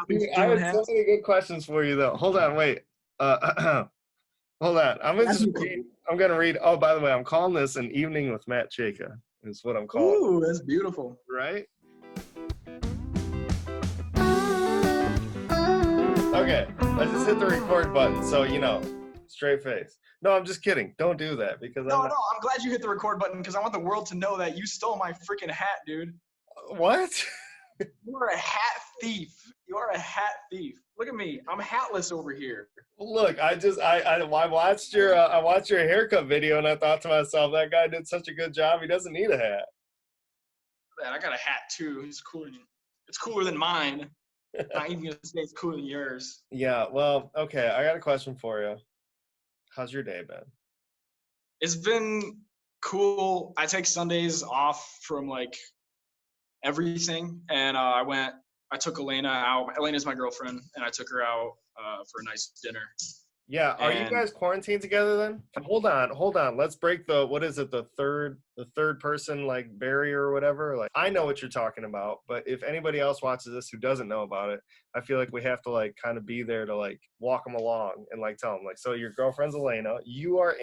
Dude, Alex I doing had so hats. many good questions for you though. Hold on, wait. Hold on. Ask me a couple. I'm gonna read. Oh, by the way, I'm calling this an evening with Matt Ciejka. Is what I'm calling it, Ooh, that's beautiful. right? Okay, let's just hit the record button. So straight face. No, I'm just kidding. Don't do that because No, I'm no, not. I'm glad you hit the record button because I want the world to know that you stole my freaking hat, dude. What? You are a hat thief. You are a hat thief. Look at me. I'm hatless over here. Look, I watched your haircut video and I thought to myself, that guy did such a good job. He doesn't need a hat. Man, I got a hat too. It's cooler than mine. Not even gonna say it's cooler than yours. Yeah, well, okay, I got a question for you. How's your day been? It's been cool. I take Sundays off from like everything, and I took Elaina out. Elena's my girlfriend, and I took her out for a nice dinner. Yeah, are you And guys quarantined together then? Hold on. Let's break what is it, the third person like barrier or whatever? Like, I know what you're talking about, but if anybody else watches this who doesn't know about it, I feel like we have to like kind of be there to like walk them along and like tell them like, so your girlfriend's Elaina, you are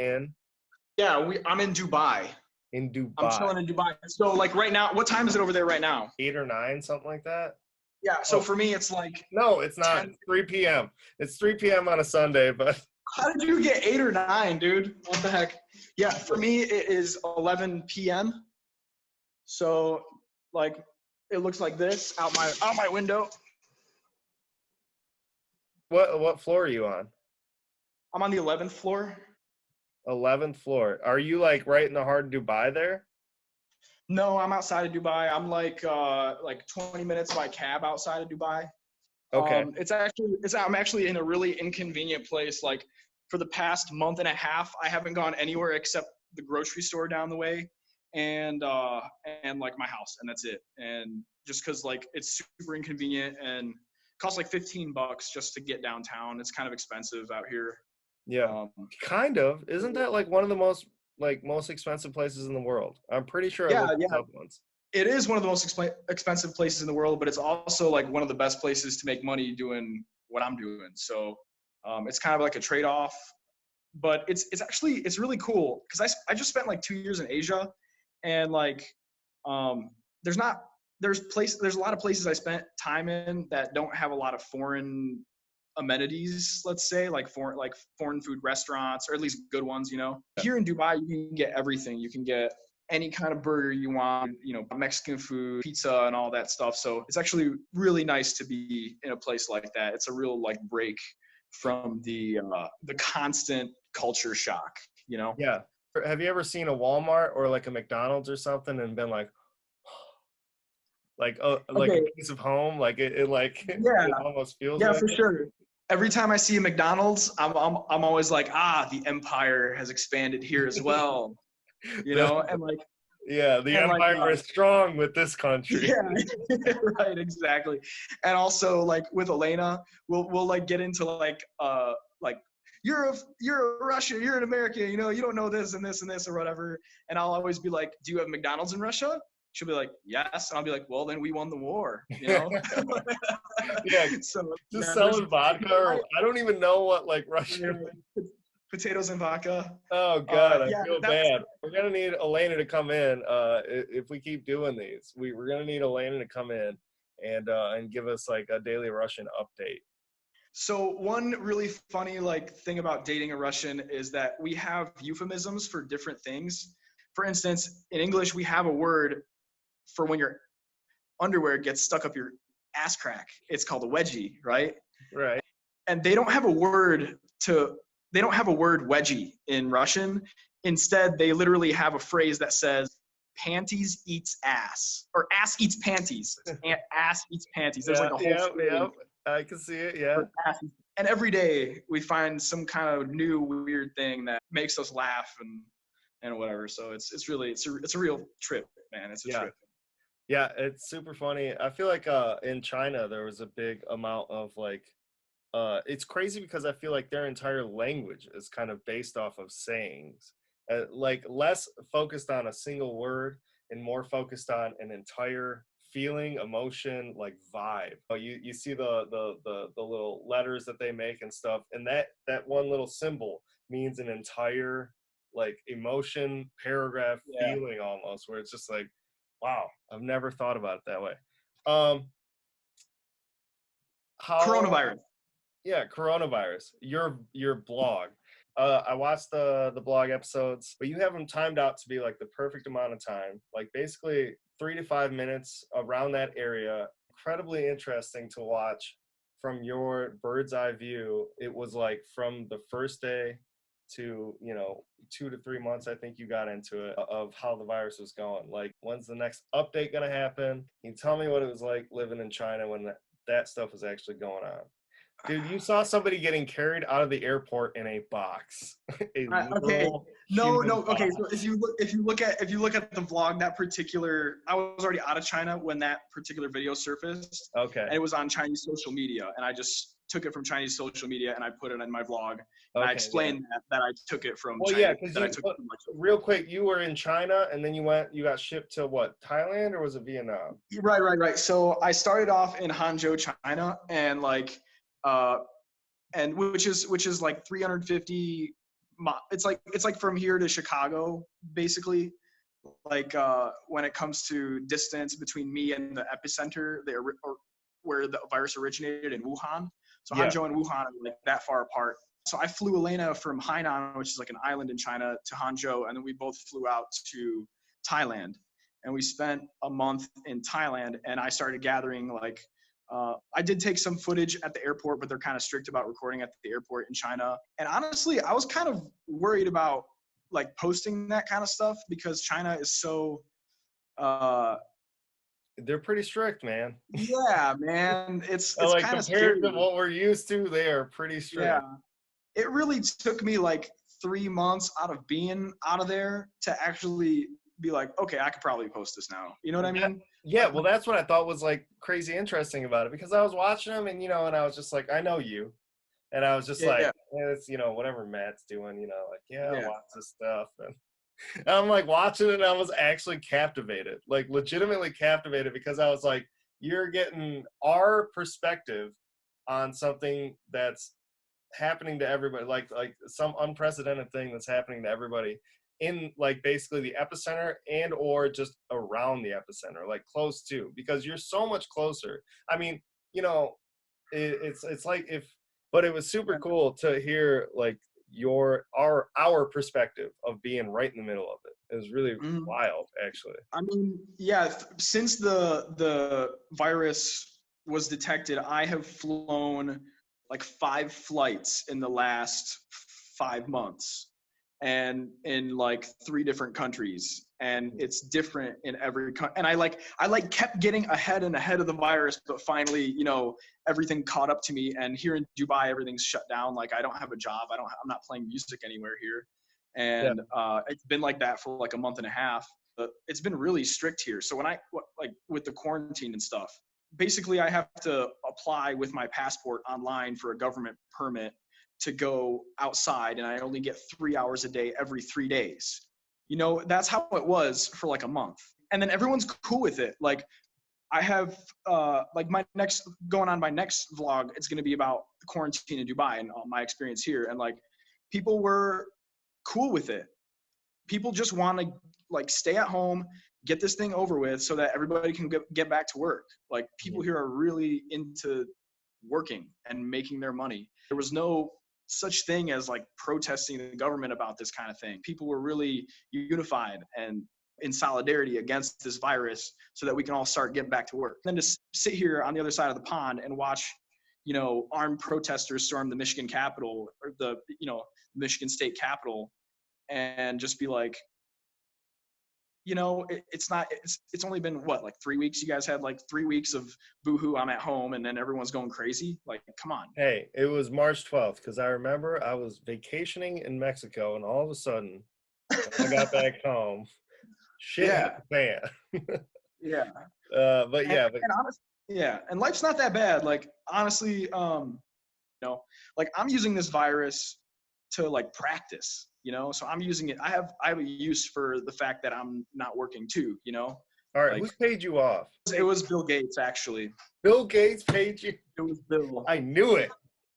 yeah, I'm in Dubai. in Dubai. I'm chilling in Dubai. So like right now, what time is it over there right now? 8 or 9, something like that. Yeah, so for me it's like No, it's not. 10. It's 3 p.m. It's 3 p.m. on a Sunday, but How did you get 8 or 9, dude? What the heck? Yeah, for me it is 11 p.m. So like it looks like this out my window. what floor are you on? I'm on the 11th floor. 11th floor. Are you like right in the heart of Dubai there? No, I'm outside of Dubai. I'm like 20 minutes by cab outside of Dubai. Okay. I'm actually in a really inconvenient place. Like for the past month and a half, I haven't gone anywhere except the grocery store down the way and like my house, and that's it. And just because like it's super inconvenient and costs like $15 just to get downtown. It's kind of expensive out here. Yeah. Kind of. Isn't that like one of the most expensive places in the world? I'm pretty sure I Yeah, looked yeah. this up once. It is one of the most expensive places in the world, but it's also like one of the best places to make money doing what I'm doing. So it's kind of like a trade-off, but it's really cool because I just spent like 2 years in Asia, and like there's a lot of places I spent time in that don't have a lot of foreign amenities, let's say, like foreign food restaurants, or at least good ones, you know. Here in Dubai, you can get everything. You can get any kind of burger you want, you know, Mexican food, pizza, and all that stuff. So it's actually really nice to be in a place like that. It's a real like break from the constant culture shock, you know. Yeah. Have you ever seen a Walmart or like a McDonald's or something and been like, like Okay. a piece of home? Like it like Yeah. it almost feels Yeah, like for it. sure. Every time I see a McDonald's, I'm always like, the empire has expanded here as well, you know, and like The empire is strong with this country. yeah, right, exactly. And also like with Elaina, we'll like get into like you're a Russian, you're an American, you know, you don't know this and this and this or whatever. And I'll always be like, do you have McDonald's in Russia? She'll be like, yes. And I'll be like, well, then we won the war, you know? Yeah, So just selling vodka, or I don't even know what like Russian. Potatoes and vodka. Oh God, I yeah, feel bad. We're gonna need Elaina to come in. If we keep doing these, we're gonna need Elaina to come in and give us like a daily Russian update. So one really funny like thing about dating a Russian is that we have euphemisms for different things. For instance, in English, we have a word for when your underwear gets stuck up your ass crack. It's called a wedgie, right? Right. And they don't have a word wedgie in Russian. Instead, they literally have a phrase that says panties eats ass, or ass eats panties. Ass eats panties. There's like a whole yeah. I can see it. Yeah. And every day we find some kind of new weird thing that makes us laugh and whatever. So it's a real trip, man. It's a trip. Yeah, it's super funny. I feel like in China there was a big amount of like it's crazy because I feel like their entire language is kind of based off of sayings. Like less focused on a single word and more focused on an entire feeling, emotion, like vibe. You see the little letters that they make and stuff, and that one little symbol means an entire like emotion, paragraph, Yeah. feeling almost, where it's just like, wow, I've never thought about it that way. Um, how Coronavirus. Yeah, coronavirus. Your blog. I watched the blog episodes, but you have them timed out to be like the perfect amount of time, like basically 3 to 5 minutes around that area. Incredibly interesting to watch from your bird's eye view. It was like from the first day to 2 to 3 months. I think you got into it of how the virus was going. Like, when's the next update gonna happen? Can you tell me what it was like living in China when that stuff was actually going on? Dude, you saw somebody getting carried out of the airport in a box, a Okay. literal No, human no. Okay. box. So if you look at the vlog, that particular, I was already out of China when that particular video surfaced, Okay, and it was on Chinese social media, and I just took it from Chinese social media and I put it in my vlog, and I okay, yeah. explained that I took it from Well, yeah, China, because that I took it from my social real quic, you were in China, and then you got shipped to what, Thailand, or was it Vietnam? media. Right. So I started off in Hangzhou, China, and uh, which is like 350. It's like from here to Chicago, basically. When it comes to distance between me and the epicenter, where the virus originated in Wuhan. So Yeah, Hangzhou and Wuhan are like that far apart. So I flew Elaina from Hainan, which is like an island in China, to Hangzhou, and then we both flew out to Thailand. And we spent a month in Thailand, and I started gathering I did take some footage at the airport, but they're kind of strict about recording at the airport in China. And honestly, I was kind of worried about like posting that kind of stuff because China is so uh they're pretty strict, man. yeah, man, it's Like, kind of compared to scary. what we're used to, they are pretty Yeah, strict. it really took me like 3 months out of being out of there to actually be like, okay, I could probably post this now, you know what I mean? Yeah, well, that's what I thought was like crazy interesting about it, because I was watching them, and and I was just like, I know you, and I was just Yeah, like, yeah, yeah, it's whatever Matt's doing, like, yeah, I yeah. watch this stuff, and I'm like watching it, and I was actually captivated, like legitimately captivated, because I was like, you're getting our perspective on something that's happening to everybody, like some unprecedented thing that's happening to everybody in like basically the epicenter and or just around the epicenter, like close to, because you're so much closer. I mean, you know, it's like if, but it was super cool to hear like our perspective of being right in the middle of it. It was really Mhm. wild, actually. I mean, yeah, since the virus was detected, I have flown like 5 flights in the last 5 months, and in like 3 different countries, and it's different in every country. And I kept getting ahead and ahead of the virus, but finally, everything caught up to me. And here in Dubai, everything's shut down. Like I don't have a job. I'm not playing music anywhere here, Yeah. and it's been like that for like a month and a half. It's been really strict here. So when like with the quarantine and stuff, basically I have to apply with my passport online for a government permit to go outside, and I only get 3 hours a day every 3 days. That's how it was for like a month. And then everyone's cool with it. Like I have like my next vlog, it's going to be about the quarantine in Dubai and my experience here. And like people were cool with it. People just want to like stay at home, get this thing over with so that everybody can get back to work. Like people here are really into working and making their money. There was no such thing as like protesting the government about this kind of thing. People were really unified and in solidarity against this virus so that we can all start getting back to work. And then to sit here on the other side of the pond and watch, armed protesters storm the Michigan Capitol, or the Michigan State Capitol, and just be like, it's only been what, like 3 weeks. You guys had like 3 weeks of boohoo, I'm at home, and then everyone's going crazy. Like, come on. Hey, it was March 12th, because I remember I was vacationing in Mexico, and all of a sudden, when I got back home, shit hit Yeah, the fan. yeah. But and, yeah, but and honestly, yeah, and life's not that bad. Like honestly, like I'm using this virus to like practice. So I'm using it. I have a use for the fact that I'm not working too. All right, Like, who's paid you off? it was Bill Gates, actually. Bill Gates paid you. It was Bill. I knew it.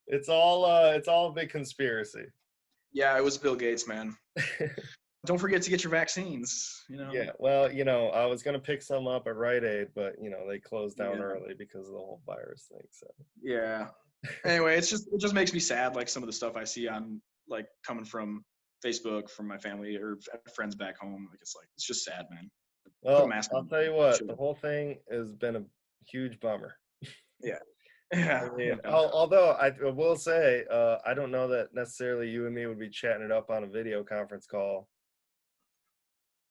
It's all a big conspiracy. Yeah, it was Bill Gates, man. Don't forget to get your vaccines. Yeah, well, I was gonna pick some up at Rite Aid, but they closed down early because of the whole virus thing. So yeah. Anyway, it just makes me sad, like some of the stuff I see on like coming from Facebook from my family or friends back home. Like it's just sad, man. well, I'll tell you what, the whole thing has been a huge bummer. Yeah. Yeah. Although I will say, I don't know that necessarily you and me would be chatting it up on a video conference call.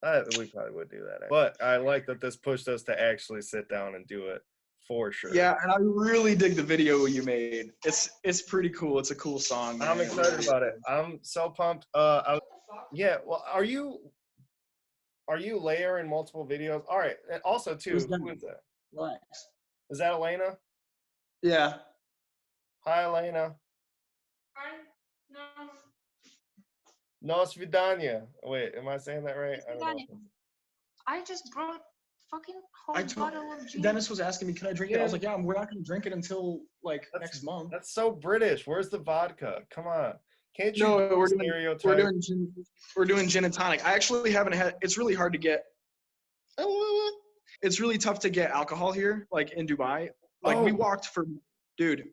We probably would do that, but I like that this pushed us to actually sit down and do it for sure. Yeah, and I really dig the video you made. It's pretty cool. It's a cool song. I'm excited about it. I'm so pumped. Yeah. Well, are you layering multiple videos? All right. And also, too, who is that? Relax. Is that Elaina? Yeah. Hi, Elaina. Hi. No. No svidanya. Wait, am I saying that right? I just brought fucking whole bottle of gin. Dennis was asking me, can I drink it? I was like, yeah, we're not going to drink it until like next month. That's so British. Where's the vodka? Come on. Can't you we're doing gin and tonic. I actually haven't had, it's really hard to get, it's really tough to get alcohol here, like in Dubai. Like we walked for, dude,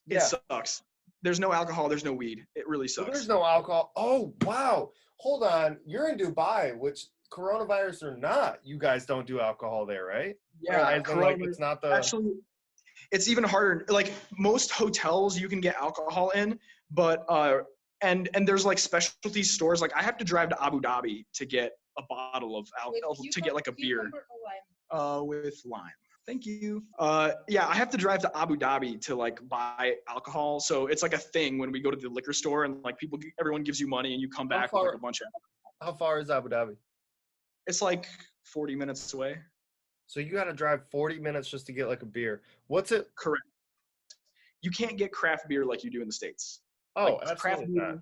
it sucks. There's no alcohol. There's no weed. It really sucks. There's no alcohol. Oh, wow. Hold on. You're in Dubai, which coronavirus or not, you guys don't do alcohol there, right? Yeah. Like it's not the... Actually, it's even harder. Like most hotels you can get alcohol in, but and there's like specialty stores. Like I have to drive to Abu Dhabi to get a bottle of alcohol, to get like a beer. With lime. Thank you. Yeah, I have to drive to Abu Dhabi to like buy alcohol. So it's like a thing when we go to the liquor store and like everyone gives you money and you come back with like a bunch of alcohol. How far is Abu Dhabi? It's like 40 minutes away. So you got to drive 40 minutes just to get like a beer. What's it? Correct. You can't get craft beer like you do in the States. Oh, like, absolutely not.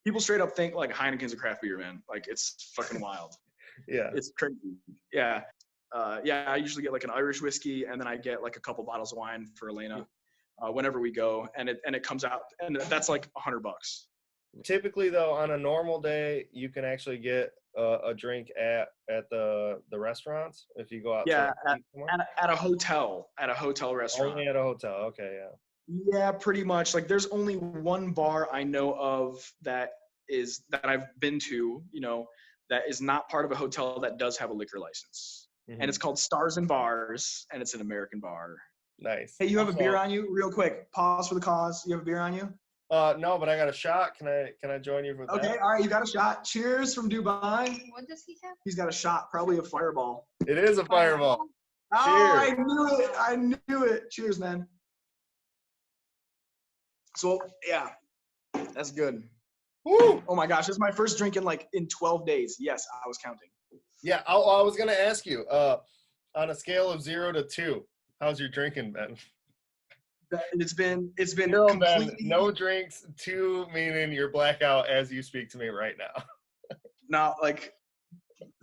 People straight up think like Heineken's a craft beer, man. Like it's fucking wild. Yeah. It's crazy. Yeah. Yeah, I usually get like an Irish whiskey, and then I get like a couple bottles of wine for Elaina whenever we go, and it comes out, and that's like $100. Typically, though, on a normal day, you can actually get a drink at the restaurants if you go out. Yeah, at a hotel restaurant. Only at a hotel. Okay, yeah. Yeah, pretty much. Like, there's only one bar I know of that I've been to, that is not part of a hotel that does have a liquor license. Mm-hmm. And it's called Stars and Bars, and it's an American bar. Nice. Hey, you have a beer on you? Real quick, pause for the cause. You have a beer on you? No, but I got a shot. Can I join you for that? Okay, all right, you got a shot. Cheers from Dubai. What does he have? He's got a shot, probably a Fireball. It is a Fireball. Oh, cheers. I knew it. Cheers, man. So, yeah, that's good. Woo! Oh my gosh, this is my first drink in 12 days. Yes, I was counting. Yeah, I was gonna ask you, on a scale of 0 to 2, how's your drinking been? It's been completely... no drinks. 2 meaning you're blackout as you speak to me right now. Not like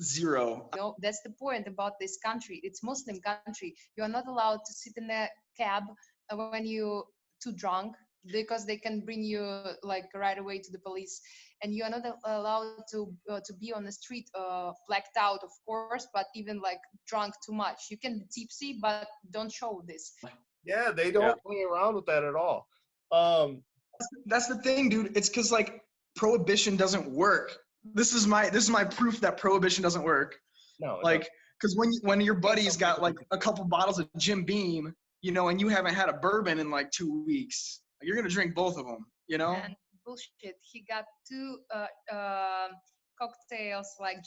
0. No, that's the point about this country. It's Muslim country. You are not allowed to sit in a cab when you're too drunk, because they can bring you like right away to the police, and you are not allowed to be on the street blacked out, of course, but even like drunk too much. You can be tipsy, but don't show this. Yeah, they don't play around with that at all. That's the thing, dude. It's because like prohibition doesn't work. This is my proof that prohibition doesn't work. No, like because when your buddy's got like a couple bottles of Jim Beam, and you haven't had a bourbon in like 2 weeks. You're going to drink both of them, And bullshit. He got 2 cocktails like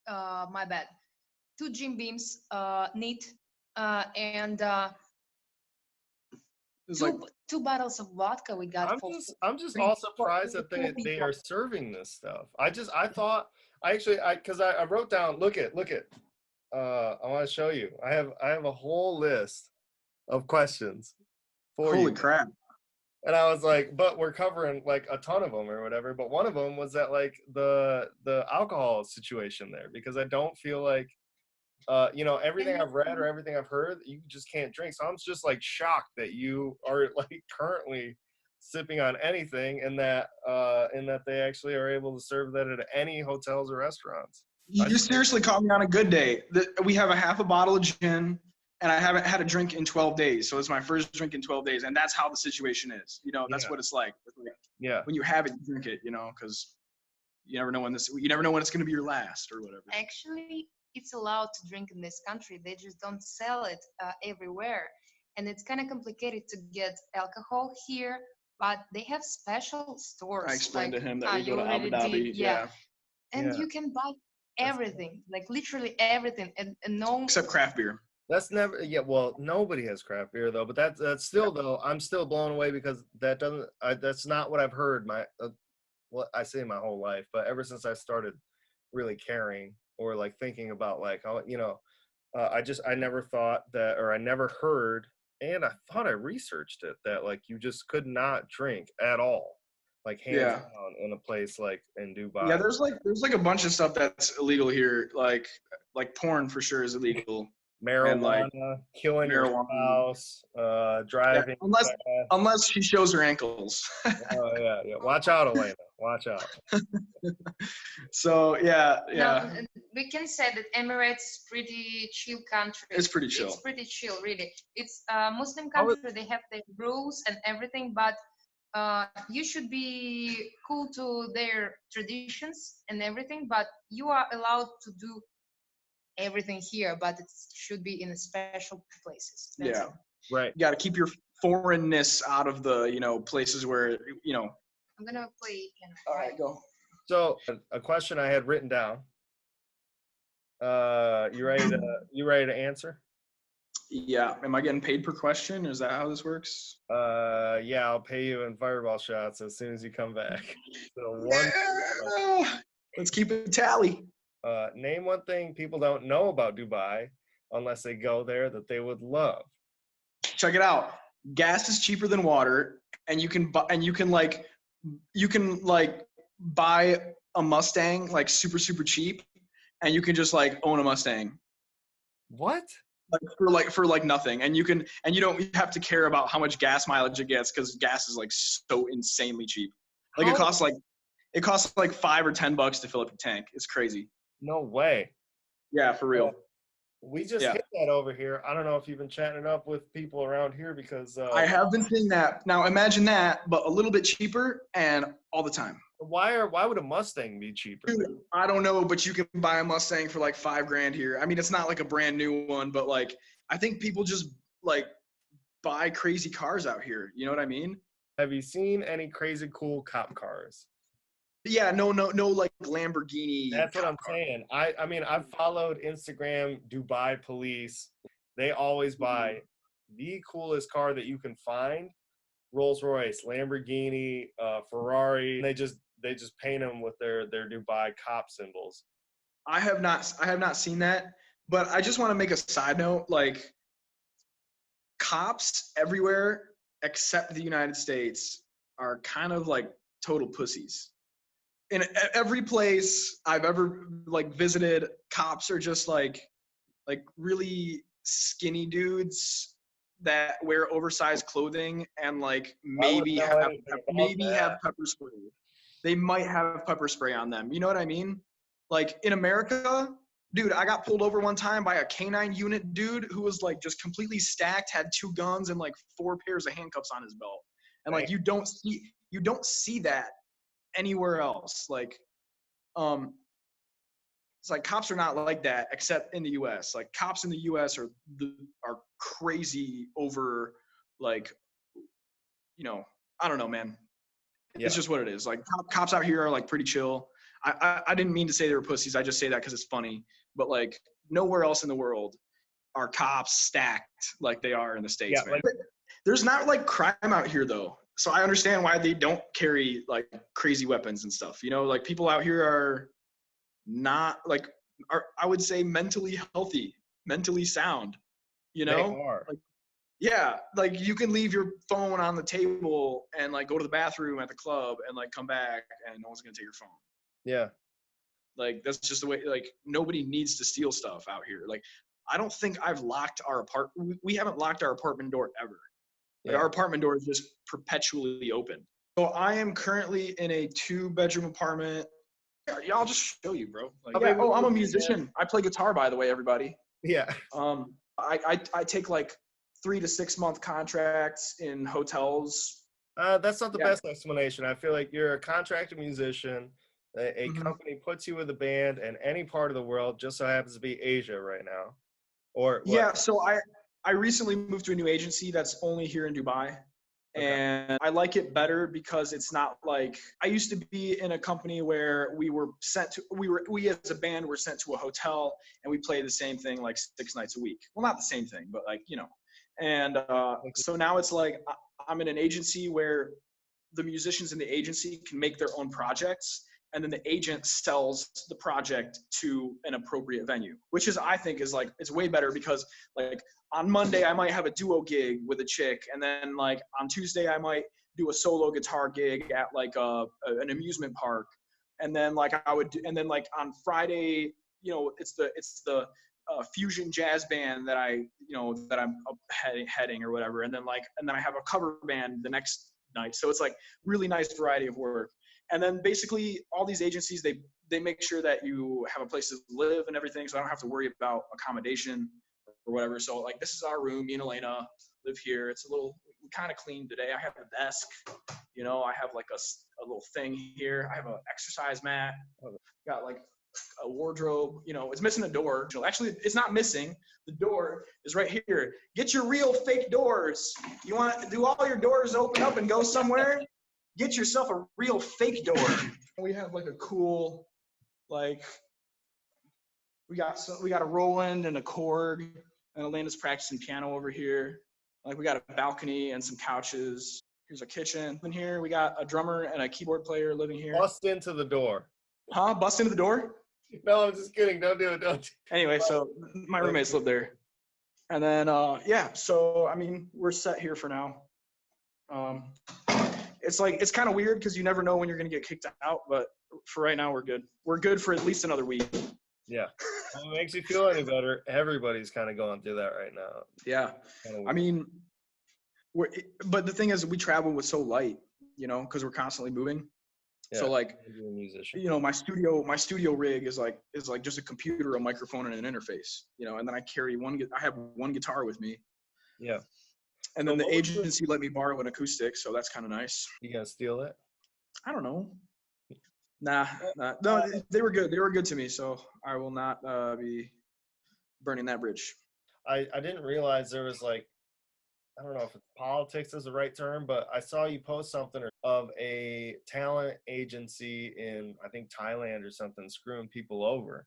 my bad. 2 Jim Beams, neat, and 2 bottles of vodka we got. I'm just all surprised that they are serving this stuff. I wrote down, look at, I want to show you. I have a whole list of questions. Holy crap. And I was like, but we're covering like a ton of them or whatever. But one of them was that like the alcohol situation there, because I don't feel like everything I've read or everything I've heard, you just can't drink. So I'm just like shocked that you are like currently sipping on anything, and that they actually are able to serve that at any hotels or restaurants. You seriously caught me on a good day. We have a half a bottle of gin, and I haven't had a drink in 12 days. So it's my first drink in 12 days, and that's how the situation is. That's what it's like. Yeah. When you have it, you drink it. Because you never know when it's going to be your last or whatever. Actually, it's allowed to drink in this country. They just don't sell it everywhere, and it's kind of complicated to get alcohol here. But they have special stores. I explained like, to him that we go to already Abu Dhabi. did, yeah. And Yeah. you can buy everything, like literally everything, and no. Except craft beer. That's never, yeah. Well, nobody has craft beer though, but that's still though. I'm still blown away because that's not what I've heard what I say my whole life, but ever since I started really caring or like thinking about like how I never thought that, or I never heard, and I thought I researched it, that like you just could not drink at all, like hands down, in a place like in Dubai. Yeah, there's like a bunch of stuff that's illegal here, like porn for sure is illegal. Marijuana, killing your spouse, driving. Yeah, unless she shows her ankles. Oh yeah. Watch out, Elaina. Watch out. So yeah. No, we can say that Emirates is pretty chill country. It's pretty chill. It's pretty chill, really. It's a Muslim country. They have their rules and everything, but you should be cool to their traditions and everything. But you are allowed to do everything here, but it should be in special places. That's it. Right. You got to keep your foreignness out of the places where I'm gonna play. All right, go. So a question I had written down. You ready to answer? Yeah. Am I getting paid per question? Is that how this works? Yeah, I'll pay you in fireball shots as soon as you come back. So let's keep it tally. Name one thing people don't know about Dubai unless they go there that they would love. Check it out. Gas is cheaper than water, and you can buy a Mustang like super cheap, and you can just like own a Mustang. What? For nothing, and you don't have to care about how much gas mileage it gets because gas is like so insanely cheap. Like it costs like $5 or $10 to fill up your tank. It's crazy. No way. Yeah, for real. We just hit that over here. I don't know if you've been chatting it up with people around here because I have been seeing that. Now imagine that, but a little bit cheaper and all the time. Why would a Mustang be cheaper? Dude, I don't know, but you can buy a Mustang for like $5,000 here. I mean, it's not like a brand new one, but like I think people just like buy crazy cars out here. You know what I mean? Have you seen any crazy cool cop cars? Yeah, no, like Lamborghini. That's what I'm saying. I mean, I've followed Instagram Dubai police. They always buy the coolest car that you can find. Rolls Royce, Lamborghini, Ferrari. They just paint them with their Dubai cop symbols. I have not seen that, but I just want to make a side note. Like, cops everywhere except the United States are kind of like total pussies. In every place I've ever like visited, cops are just like really skinny dudes that wear oversized clothing and like maybe have pepper spray. They might have pepper spray on them. You know what I mean? Like in America, dude, I got pulled over one time by a K9 unit dude who was like just completely stacked, had 2 guns and like 4 pairs of handcuffs on his belt. And like you don't see that anywhere else. Like it's like cops are not like that except in the US. Like cops in the US are crazy over like, I don't know, man. Yeah. It's just what it is. Like cops out here are like pretty chill. I didn't mean to say they were pussies. I just say that because it's funny. But like nowhere else in the world are cops stacked like they are in the States, man. Like, there's not like crime out here though. So I understand why they don't carry like crazy weapons and stuff. Like people out here are not like I would say mentally healthy, mentally sound. They are. Like, yeah, like you can leave your phone on the table and like go to the bathroom at the club and like come back and no one's gonna take your phone. Yeah. Like, that's just the way, like, nobody needs to steal stuff out here. Like, I don't think I've locked our we haven't locked our apartment door ever. Like, our apartment door is just perpetually open. So I am currently in a 2-bedroom apartment. Yeah, I'll just show you, bro. Like, yeah. Oh, I'm a musician. I play guitar, by the way, everybody. Yeah. I take like 3 to 6 month contracts in hotels. That's not the best explanation. I feel like you're a contracted musician. A company puts you with a band in any part of the world, just so happens to be Asia right now. Or what? Yeah, so I recently moved to a new agency that's only here in Dubai. Okay. And I like it better because it's not like, I used to be in a company where we as a band were sent to a hotel and we play the same thing like 6 nights a week. Well, not the same thing, but like, you know. And so now it's like I'm in an agency where the musicians in the agency can make their own projects, and then the agent sells the project to an appropriate venue, which is, I think, is like, it's way better because like on Monday I might have a duo gig with a chick, and then like on Tuesday I might do a solo guitar gig at like an amusement park, and then like and then like on Friday, you know, it's the fusion jazz band that I'm heading or whatever, and then I have a cover band the next night. So it's like really nice variety of work. And then basically all these agencies, they make sure that you have a place to live and everything, so I don't have to worry about accommodation or whatever. So like, this is our room. Me and Elaina live here. It's we kind of clean today. I have a desk, you know, I have like a little thing here. I have an exercise mat. Got like a wardrobe, you know, it's missing a door. Actually, it's not missing. The door is right here. Get your real fake doors. You want to do all your doors open up and go somewhere? Get yourself a real fake door. We have like a cool, like, we got a Roland and a Korg, and Elena's practicing piano over here. Like, we got a balcony and some couches. Here's a kitchen. In here, we got a drummer and a keyboard player living here. Bust into the door. Huh? Bust into the door? No, I'm just kidding. Don't do it. Don't. Anyway, so my roommates live there. And then, yeah, so, I mean, we're set here for now. It's like, it's kind of weird because you never know when you're going to get kicked out, but for right now, we're good. We're good for at least another week. Yeah. If it makes you feel any better, everybody's kind of going through that right now. Yeah. I mean, but the thing is, we travel with so light, you know, because we're constantly moving. Yeah. So like, you know, my studio rig is like just a computer, a microphone, and an interface, you know, and then I have one guitar with me. Yeah. And then the agency let me borrow an acoustic, so that's kind of nice. You gonna steal it? I don't know. Nah. No, they were good. They were good to me, so I will not be burning that bridge. I didn't realize there was like, I don't know if politics is the right term, but I saw you post something of a talent agency in, I think, Thailand or something, screwing people over.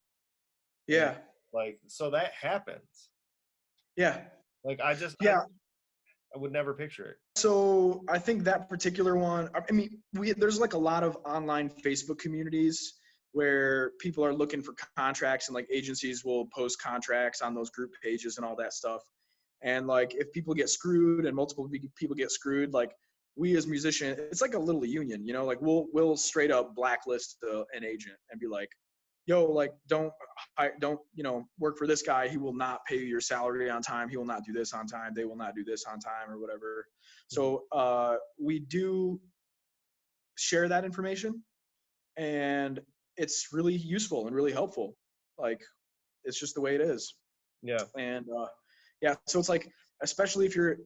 Yeah. And, like, so that happens. Yeah. Like, I would never picture it. So I think that particular one, I mean, there's like a lot of online Facebook communities where people are looking for contracts, and like agencies will post contracts on those group pages and all that stuff. And like, if people get screwed and multiple people get screwed, like, we as musicians, it's like a little union, you know, like we'll straight up blacklist an agent and be like, yo, like, don't, you know, work for this guy. He will not pay you your salary on time. He will not do this on time. They will not do this on time or whatever. So we do share that information, and it's really useful and really helpful. Like, it's just the way it is. Yeah. And yeah, so it's like, especially if you're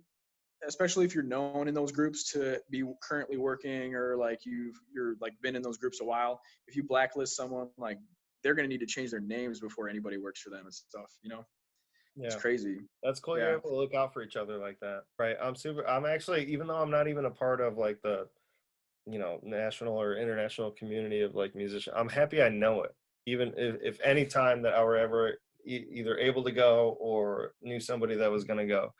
known in those groups to be currently working, or like you're like been in those groups a while, if you blacklist someone, like, they're going to need to change their names before anybody works for them and stuff, you know? Yeah. It's crazy. That's cool. Yeah. You're able to look out for each other like that. Right. I'm actually, even though I'm not even a part of like the, you know, national or international community of like musicians, I'm happy I know it. Even if any time that I were ever either able to go or knew somebody that was going to go,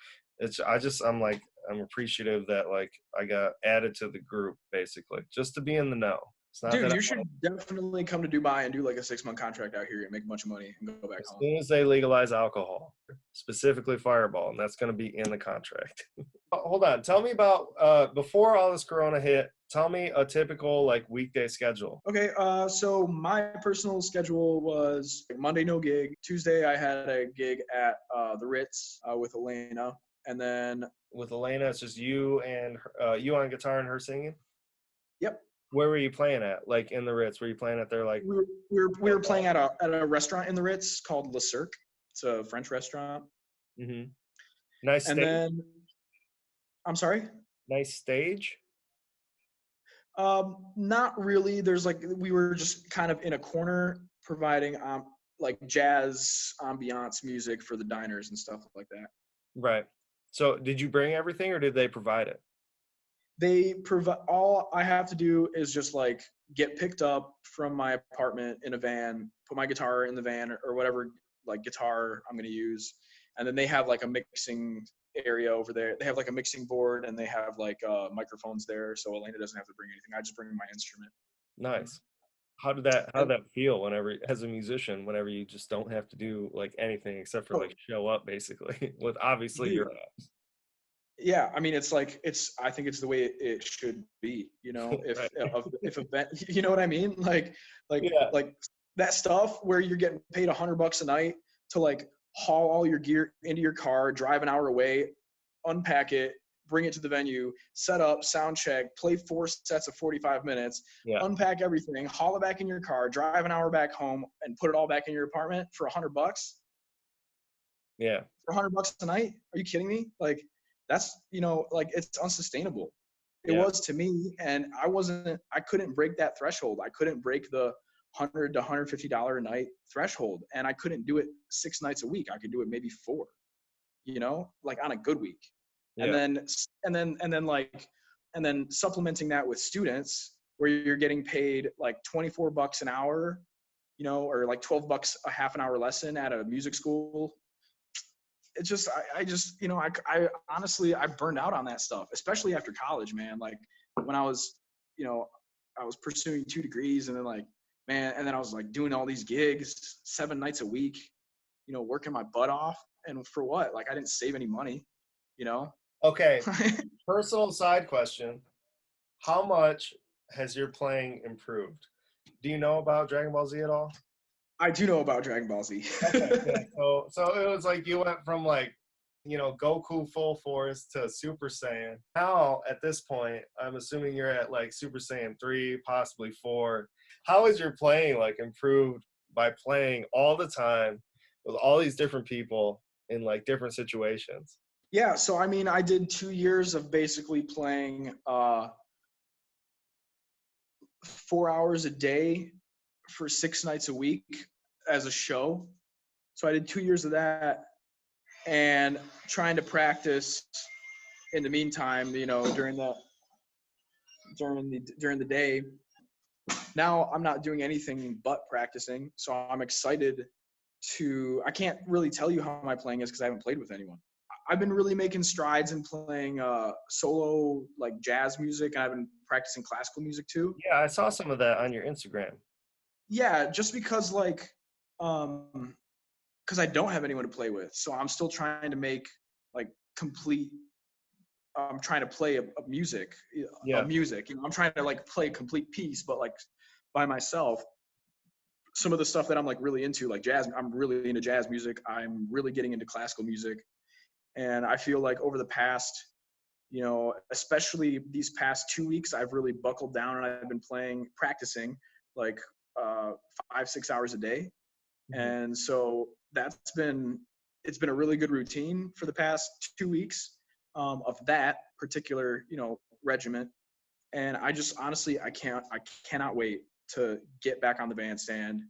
I'm appreciative that like I got added to the group, basically, just to be in the know. Dude, you should definitely come to Dubai and do like a 6-month contract out here and make a bunch of money and go back home. As soon as they legalize alcohol, specifically Fireball, and that's going to be in the contract. Hold on. Tell me about before all this Corona hit. Tell me a typical like weekday schedule. Okay, so my personal schedule was Monday no gig. Tuesday I had a gig at the Ritz with Elaina, and then With Elaina, it's just you and you on guitar and her singing. yep, Where were you playing at? Like in the Ritz? Were you playing at their like? we were playing at a restaurant in the Ritz called Le Cirque. It's a French restaurant. Mm-hmm. Nice And stage. then I'm sorry. Nice stage. Not really. There's like we were just kind of in a corner providing like jazz ambiance music for the diners and stuff like that. Right. So did you bring everything or did they provide it? They provide, all I have to do is just like get picked up from my apartment in a van, put my guitar in the van or whatever like guitar I'm going to use. And then they have like a mixing area over there. They have like a mixing board and they have like microphones there. So Elaina doesn't have to bring anything. I just bring my instrument. Nice. How did that feel whenever as a musician, whenever you just don't have to do like anything except for like show up basically with obviously your yeah, I mean, it's like I think it's the way it should be, you know. If right. if a you know what I mean, Yeah. like that stuff where you're getting paid $100 a night to like haul all your gear into your car, drive an hour away, unpack it, bring it to the venue, set up, sound check, play 4 sets of 45 minutes, Yeah. unpack everything, haul it back in your car, drive an hour back home, and put it all back in your apartment for $100. Yeah. For $100 a night? Are you kidding me? Like that's, you know, like it's unsustainable. It Yeah. was to me, and I couldn't break that threshold. I couldn't break the $100 to $150 a night threshold, and I couldn't do it 6 nights a week. I could do it maybe 4, you know, like on a good week. Yeah. And then supplementing that with students where you're getting paid like $24 an hour, you know, or like $12 a half an hour lesson at a music school. It's just, I just, you know, I honestly, I burned out on that stuff, especially after college, man. Like when I was, you know, I was pursuing 2 degrees and then like, man, and then I was like doing all these gigs 7 nights a week, you know, working my butt off. And for what? Like I didn't save any money, you know? Okay. Personal side question. How much has your playing improved? Do you know about Dragon Ball Z at all? I do know about Dragon Ball Z. Okay, yeah. So it was like you went from like, you know, Goku full force to Super Saiyan. Now at this point, I'm assuming you're at like Super Saiyan 3, possibly 4. How is your playing like improved by playing all the time with all these different people in like different situations? Yeah, so I mean, I did 2 years of basically playing 4 hours a day for 6 nights a week as a show. So I did 2 years of that and trying to practice in the meantime, you know, during the day. Now I'm not doing anything but practicing, so I'm excited I can't really tell you how my playing is because I haven't played with anyone. I've been really making strides in playing solo like jazz music, and I've been practicing classical music too. Yeah, I saw some of that on your Instagram. Yeah, just because like because I don't have anyone to play with, so I'm still trying to make like complete. I'm trying to play a music. Yeah. You know, I'm trying to like play a complete piece, but like by myself. Some of the stuff that I'm like really into, like jazz, I'm really into jazz music. I'm really getting into classical music. And I feel like over the past, you know, especially these past 2 weeks, I've really buckled down and I've been practicing like 5-6 hours a day. Mm-hmm. And so it's been a really good routine for the past 2 weeks of that particular, you know, regiment. And I just honestly, I cannot wait to get back on the bandstand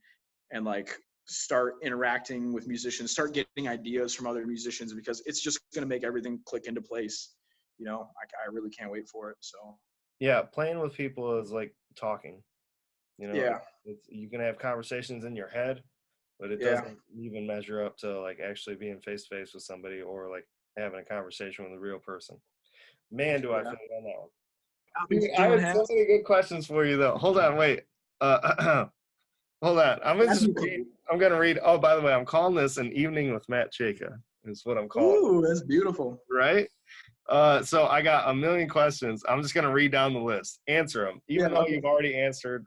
and like start interacting with musicians, start getting ideas from other musicians, because it's just going to make everything click into place. You know, I really can't wait for it. So yeah, playing with people is like talking, you know. yeah, you can have conversations in your head, but it doesn't even measure up to like actually being face to face with somebody or like having a conversation with a real person. Man, do I feel on that one. Dude, I have so many good questions for you though. Hold on, wait. Hold on. I'm gonna read. Oh, by the way, I'm calling this an evening with Matt Ciejka. Is what I'm calling. Ooh, that's beautiful. Right? So I got a million questions. I'm just gonna read down the list. Answer them, even though you've already answered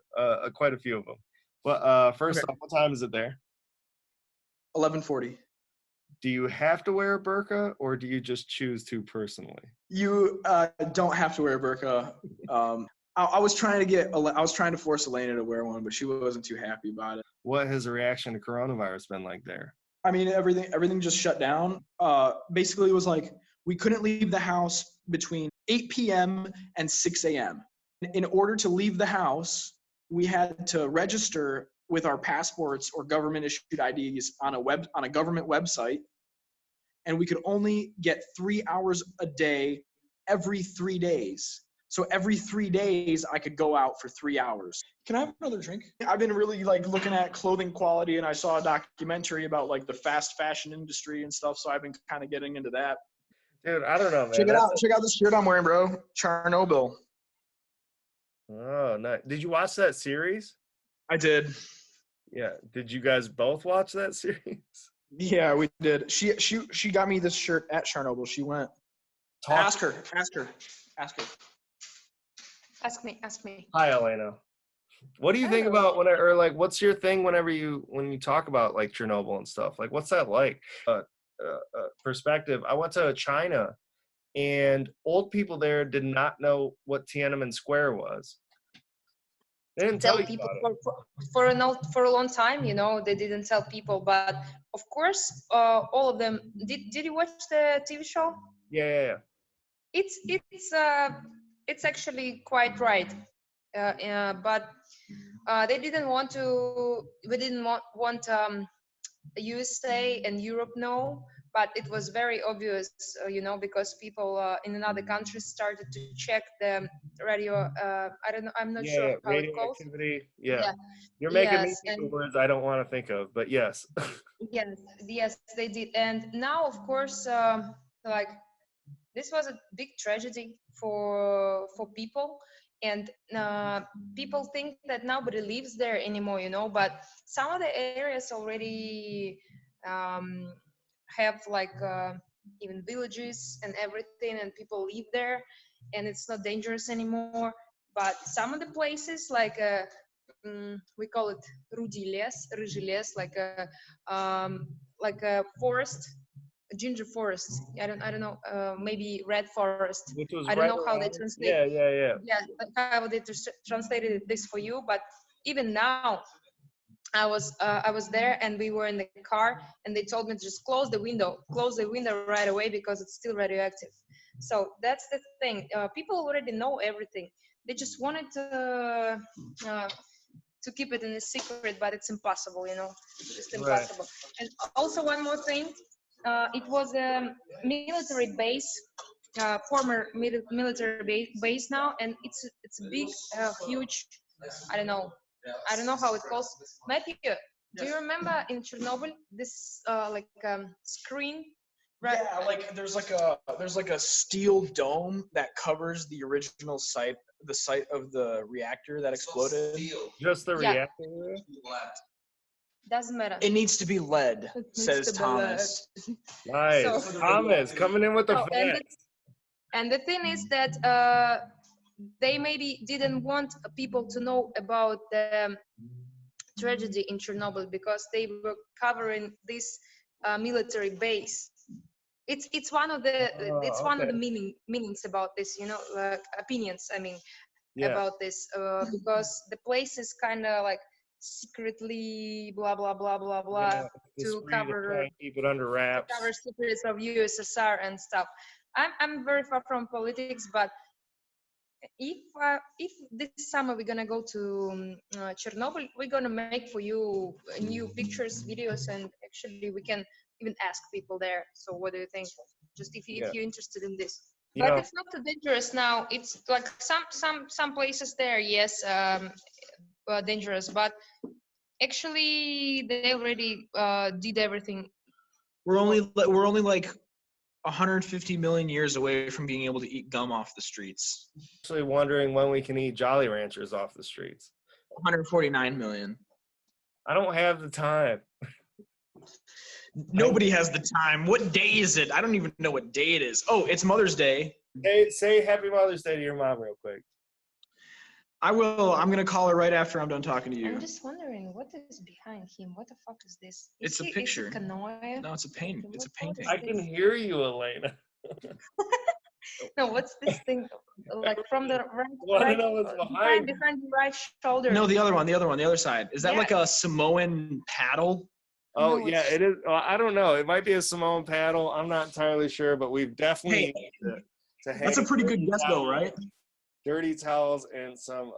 quite a few of them. But first off, what time is it there? 11:40. Do you have to wear a burqa, or do you just choose to personally? You don't have to wear a burqa. I was trying to force Elaina to wear one, but she wasn't too happy about it. What has the reaction to coronavirus been like there? I mean, everything just shut down. Basically, it was like we couldn't leave the house between 8 p.m. and 6 a.m. In order to leave the house, we had to register with our passports or government issued IDs on a government website, and we could only get 3 hours a day every 3 days. So every 3 days, I could go out for 3 hours. Can I have another drink? I've been really like looking at clothing quality, and I saw a documentary about like the fast fashion industry and stuff. So I've been kind of getting into that. Dude, I don't know, man. Check it out. Check out this shirt I'm wearing, bro. Chernobyl. Oh, nice. Did you watch that series? I did. Yeah. Did you guys both watch that series? Yeah, we did. She got me this shirt at Chernobyl. She went. Ask her. Ask me. Hi, Elaina. What do you think about what's your thing when you talk about like Chernobyl and stuff? Like, what's that like? Perspective. I went to China, and old people there did not know what Tiananmen Square was. They didn't tell people about it. for a long time, they didn't tell people. But of course, all of them. Did you watch the TV show? Yeah. It's actually quite right. But they didn't want to. We didn't want USA and Europe know, but it was very obvious, because people in another countries started to check the radio. I'm not sure how it goes. Radioactivity. Yeah. You're making me think of words I don't want to think of, but yes. yes, they did. And now, of course, this was a big tragedy for people, and people think that nobody lives there anymore, but some of the areas already have even villages and everything, and people live there, and it's not dangerous anymore. But some of the places, we call it rыжий лес, like a forest, ginger forest. I don't know, maybe red forest. I don't know how they translate. Yeah, how they translated this for you. But even now, I was there, and we were in the car, and they told me to just close the window right away because it's still radioactive. So that's the thing. People already know everything. They just wanted to keep it in a secret, but it's impossible, It's just impossible. Right. And also one more thing. It was a military base, former military base now, and it's a big, huge. I don't know how it calls. Matthew, do you remember in Chernobyl this screen? Right. Yeah, there's like a steel dome that covers the original site, the site of the reactor that exploded. Just the reactor. Doesn't matter. It needs to be lead, says Thomas. Nice. Thomas coming in with the facts. And the thing is that they maybe didn't want people to know about the tragedy in Chernobyl because they were covering this military base. It's one of the meanings about this, opinions. I mean, about this because the place is kind of like secretly blah blah blah blah blah to keep it under wraps, to cover secrets of USSR and stuff. I'm very far from politics, but if this summer we're gonna go to Chernobyl, we're gonna make for you new pictures, videos, and actually we can even ask people there. So what do you think? Just if you're interested in this. But it's not too dangerous now. It's like some places there, yes, dangerous, but actually they already did everything. We're only like 150 million years away from being able to eat gum off the streets. Actually wondering when we can eat Jolly Ranchers off the streets. 149 million. I don't have the time. Nobody has the time. What day is it? I don't even know what day it is. Oh, it's Mother's Day. Say Happy Mother's Day to your mom real quick. I will. I'm going to call her right after I'm done talking to you. I'm just wondering what is behind him. What the fuck is this? It's a picture. Is it canoe? No, it's a painting. It's a painting. I can hear you, Elaina. No, what's this thing? Like from the Wanna know what's behind the right shoulder. No, the other one, the other side. Is that like a Samoan paddle? Oh, No, yeah, it is. Well, I don't know. It might be a Samoan paddle. I'm not entirely sure, but we've definitely Hey, used it to hang that's a pretty good guess, though, right? dirty towels and some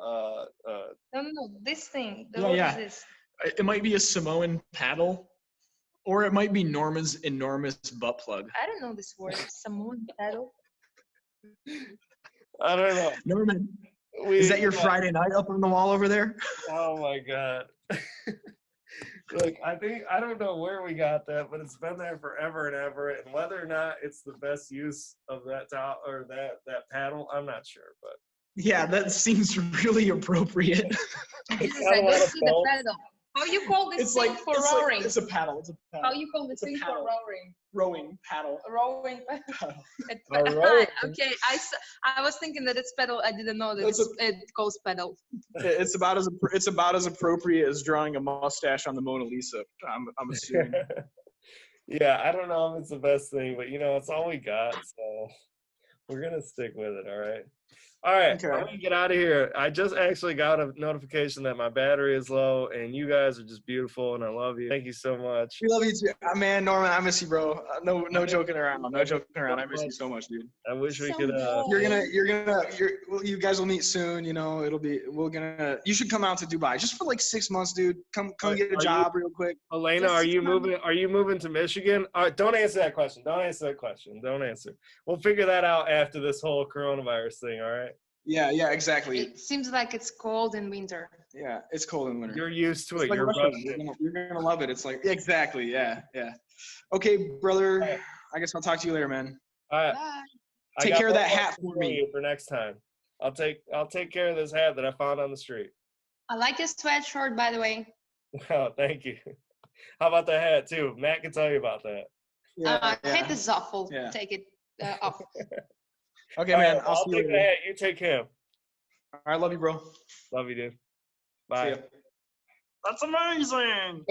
No, this thing. Yeah, What yeah. is this? It might be a Samoan paddle, or it might be Norman's enormous butt plug. I don't know this word. Samoan paddle. I don't know. Norman, is that your Friday night up on the wall over there? Oh my god. Look, I don't know where we got that, but it's been there forever and ever. And whether or not it's the best use of that towel or that paddle, I'm not sure. But Yeah, that seems really appropriate. Jesus, I don't see the paddle. How you call this It's thing like for rowing? it's a paddle. It's a paddle. How you call this thing for paddle. rowing? Rowing paddle. Rowing. Paddle. rowing. Okay, I was thinking that it's pedal. I didn't know that it calls pedal. It's about as appropriate as drawing a mustache on the Mona Lisa. I'm assuming. Yeah, I don't know if it's the best thing, but it's all we got, so we're gonna stick with it. All right. All right, Okay. I'm gonna get out of here. I just actually got a notification that my battery is low, and you guys are just beautiful, and I love you. Thank you so much. We love you too, man. Norman, I miss you, bro. No joking around. No joking around. I miss you so much, dude. I wish we could. You guys will meet soon. You should come out to Dubai just for like 6 months, dude. Come get a job real quick. Elaina, are you moving? Are you moving to Michigan? Don't answer that question. Don't answer. We'll figure that out after this whole coronavirus thing. All right. Yeah, exactly. It seems like it's cold in winter. Yeah, it's cold in winter. You're used to it. Like You're Russia. Russian. You're gonna love it. It's like exactly. Yeah. Okay, brother. Right. I guess I'll talk to you later, man. All right. Bye. Take care of that hat for me for next time. I'll take care of this hat that I found on the street. I like your sweatshirt, by the way. Oh, thank you. How about the hat too? Matt can tell you about that. Hat is awful. Yeah. Take it off. Okay, man. I'll see you take later. the hat. You take him. All right, love you, bro. Love you, dude. See Bye. ya. That's amazing.